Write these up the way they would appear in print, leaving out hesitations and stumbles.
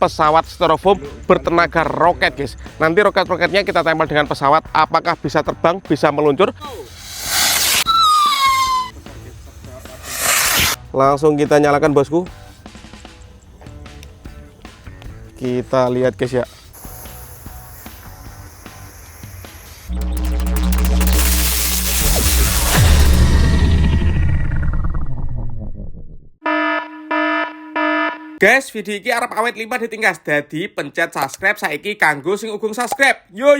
pesawat styrofoam bertenaga roket guys. Nanti roket-roketnya kita tempel dengan pesawat, apakah bisa terbang, bisa meluncur. Langsung kita nyalakan bosku. Kita lihat guys ya. Guys, video ini arep awet 5 ditingkas. Jadi pencet subscribe saiki kanggo sing ugung subscribe. Yo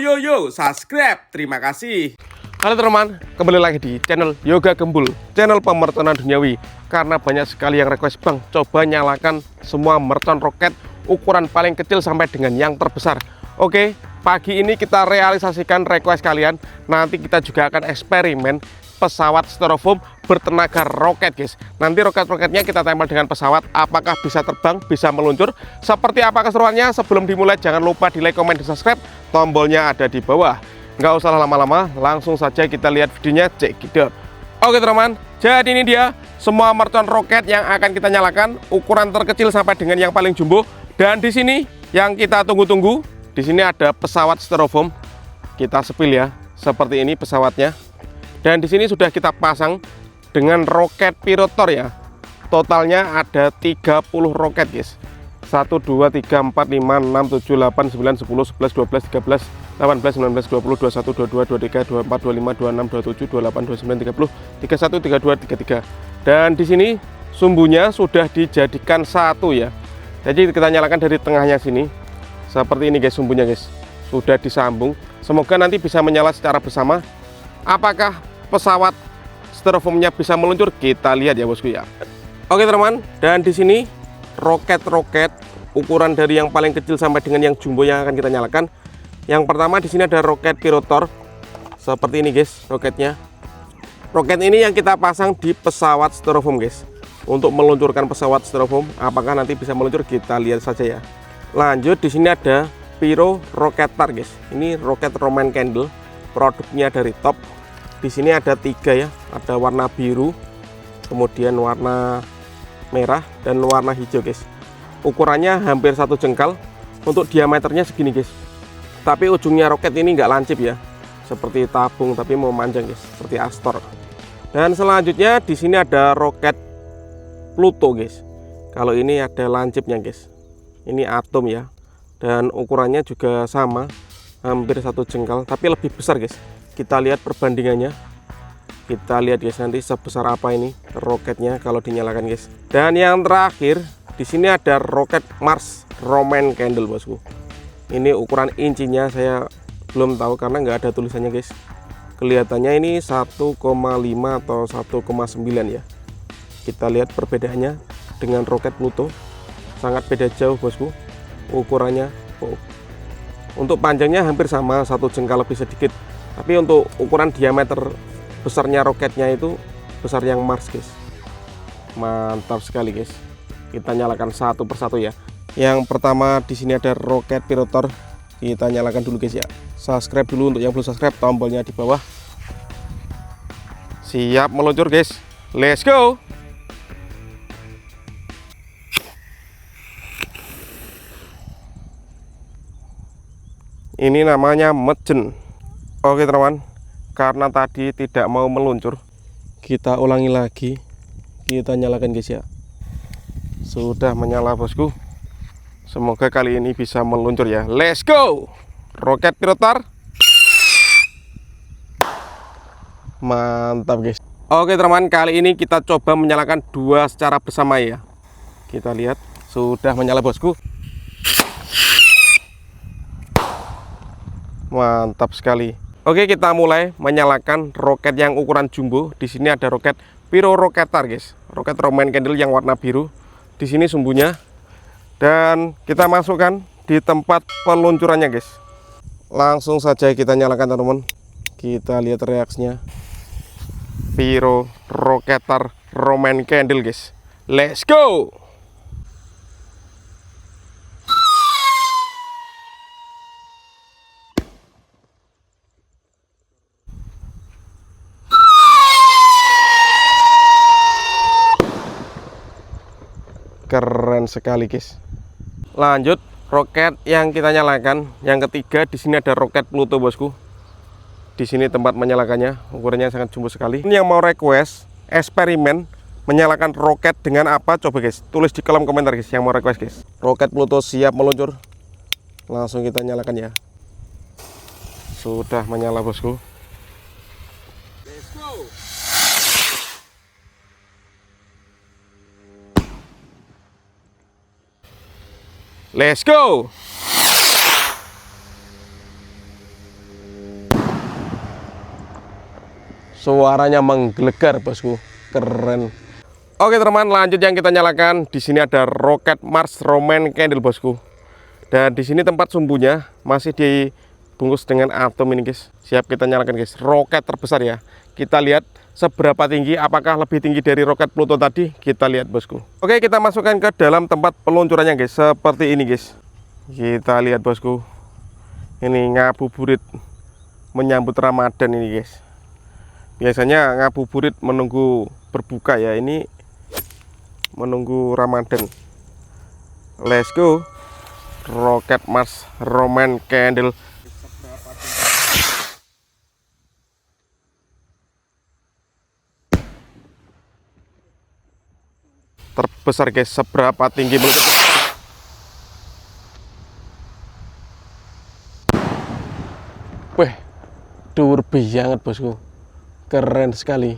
subscribe. Terima kasih. Halo teman-teman, kembali lagi di channel Yoga Gembul, channel pemertonan duniawi. Karena banyak sekali yang request, Bang, coba nyalakan semua mercon roket ukuran paling kecil sampai dengan yang terbesar. Oke, pagi ini kita realisasikan request kalian. Nanti kita juga akan eksperimen pesawat styrofoam bertenaga roket guys. Nanti roket-roketnya kita tempel dengan pesawat, apakah bisa terbang, bisa meluncur. Seperti apa keseruannya? Sebelum dimulai jangan lupa di like, komen, dan subscribe. Tombolnya ada di bawah. Nggak usah lama-lama, langsung saja kita lihat videonya, check it out. Oke teman-teman, jadi ini dia semua mercon roket yang akan kita nyalakan, ukuran terkecil sampai dengan yang paling jumbo. Dan di sini yang kita tunggu-tunggu, di sini ada pesawat styrofoam. Kita sepil ya, seperti ini pesawatnya. Dan di sini sudah kita pasang dengan roket pirotor ya. Totalnya ada 30 roket guys. 1 2 3 4 5 6 7 8 9 10 11 12 13 18 19 20 21 22 23 24 25 26 27 28 29 30 31 32 33. Dan di sini sumbunya sudah dijadikan satu ya. Jadi kita nyalakan dari tengahnya sini. Seperti ini guys sumbunya guys. Sudah disambung. Semoga nanti bisa menyala secara bersama. Apakah pesawat styrofoamnya bisa meluncur? Kita lihat ya bosku ya. Oke teman, dan di sini roket-roket ukuran dari yang paling kecil sampai dengan yang jumbo yang akan kita nyalakan. Yang pertama di sini ada roket pirotor. Seperti ini guys roketnya. Roket ini yang kita pasang di pesawat styrofoam guys. Untuk meluncurkan pesawat styrofoam, apakah nanti bisa meluncur? Kita lihat saja ya. Lanjut di sini ada Piro Roketar guys. Ini roket Roman Candle. Produknya dari Top. Di sini ada 3 ya, ada warna biru, kemudian warna merah dan warna hijau guys. Ukurannya hampir 1 jengkal. Untuk diameternya segini guys. Tapi ujungnya roket ini nggak lancip ya, seperti tabung tapi mau panjang guys, seperti Astor. Dan selanjutnya di sini ada roket Pluto guys. Kalau ini ada lancipnya guys. Ini atom ya, dan ukurannya juga sama, hampir 1 jengkal, tapi lebih besar guys. Kita lihat perbandingannya. Kita lihat guys nanti sebesar apa ini roketnya kalau dinyalakan guys. Dan yang terakhir di sini ada roket Mars Roman Candle bosku. Ini ukuran incinya saya belum tahu karena nggak ada tulisannya guys. Kelihatannya ini 1,5 atau 1,9 ya. Kita lihat perbedaannya dengan roket Pluto. Sangat beda jauh bosku ukurannya. Untuk panjangnya hampir sama, 1 jengkal lebih sedikit. Tapi untuk ukuran diameter besarnya roketnya itu besar yang Mars guys. Mantap sekali guys. Kita nyalakan satu persatu ya. Yang pertama di sini ada roket pirotor. Kita nyalakan dulu guys ya. Subscribe dulu untuk yang belum subscribe, tombolnya di bawah. Siap meluncur guys. Let's go. Ini namanya Mejen. Oke teman-teman, karena tadi tidak mau meluncur, kita ulangi lagi. Kita nyalakan guys ya. Sudah menyala bosku. Semoga kali ini bisa meluncur ya. Let's go. Roket pirotor. Mantap guys. Oke teman-teman, kali ini kita coba menyalakan 2 secara bersama ya. Kita lihat, sudah menyala bosku. Mantap sekali. Oke, kita mulai menyalakan roket yang ukuran jumbo. Di sini ada roket Piro Roketar guys. Roket Roman Candle yang warna biru. Di sini sumbunya. Dan kita masukkan di tempat peluncurannya guys. Langsung saja kita nyalakan teman-teman. Kita lihat reaksinya. Piro Roketar Roman Candle guys. Let's go. Keren sekali guys. Lanjut roket yang kita nyalakan. Yang ketiga, di sini ada roket Pluto bosku. Di sini tempat menyalakannya, ukurannya sangat jumbo sekali. Ini yang mau request eksperimen menyalakan roket dengan apa? Coba guys, tulis di kolom komentar guys yang mau request guys. Roket Pluto siap meluncur. Langsung kita nyalakan ya. Sudah menyala bosku. Let's go. Suaranya menggelegar bosku, keren. Oke teman, lanjut yang kita nyalakan. Di sini ada roket Mars Roman Candle bosku. Dan di sini tempat sumbunya masih dibungkus dengan atom ini guys. Siap kita nyalakan guys. Roket terbesar ya. Kita lihat seberapa tinggi, apakah lebih tinggi dari roket Pluto tadi? Kita lihat bosku. Oke, kita masukkan ke dalam tempat peluncurannya guys. Seperti ini guys. Kita lihat bosku. Ini ngabuburit menyambut Ramadan ini guys. Biasanya ngabuburit menunggu berbuka ya. Ini menunggu Ramadan. Let's go. Roket Mars Roman Candle. Terbesar guys, seberapa tinggi meluncur. Wih, dur banget bosku, keren sekali.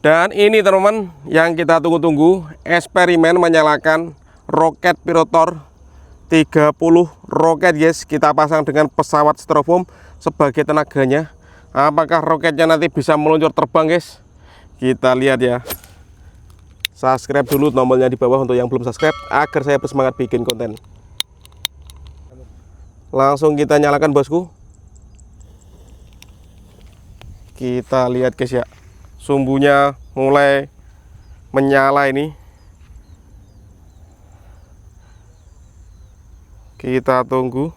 Dan ini teman-teman yang kita tunggu-tunggu, eksperimen menyalakan roket Pirotor 30 roket guys. Kita pasang dengan pesawat styrofoam sebagai tenaganya. Apakah roketnya nanti bisa meluncur terbang guys? Kita lihat ya. Subscribe dulu nomornya di bawah untuk yang belum subscribe agar saya bersemangat bikin konten. Langsung kita nyalakan bosku. Kita lihat guys ya, sumbunya mulai menyala ini. Kita tunggu.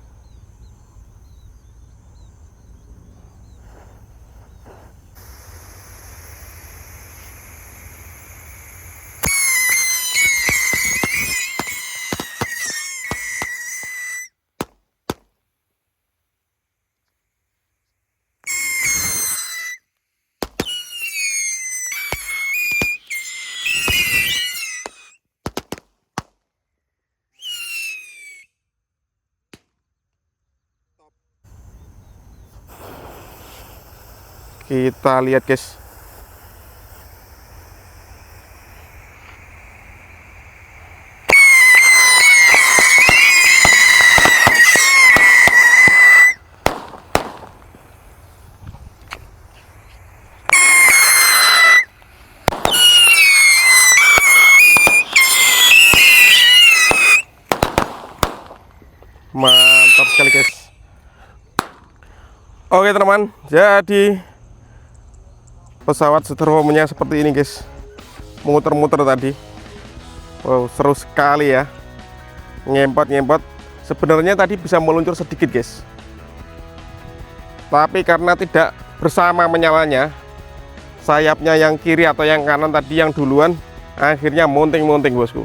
Kita lihat guys. Mantap sekali guys. Oke teman-teman, jadi pesawat styrofoamnya seperti ini guys, muter-muter tadi. Wow, seru sekali ya, ngempot-ngempot. Sebenarnya tadi bisa meluncur sedikit guys, tapi karena tidak bersama menyalanya, sayapnya yang kiri atau yang kanan tadi yang duluan, akhirnya monting-monting bosku.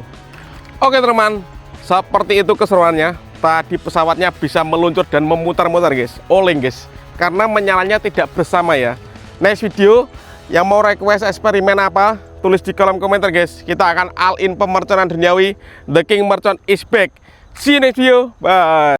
Oke teman-teman, seperti itu keseruannya. Tadi pesawatnya bisa meluncur dan memutar-mutar guys, oleng guys, karena menyalanya tidak bersama ya. Next video yang mau request eksperimen apa, tulis di kolom komentar guys. Kita akan all in pemerconan duniawi. The King Mercon is back. See you next video. Bye.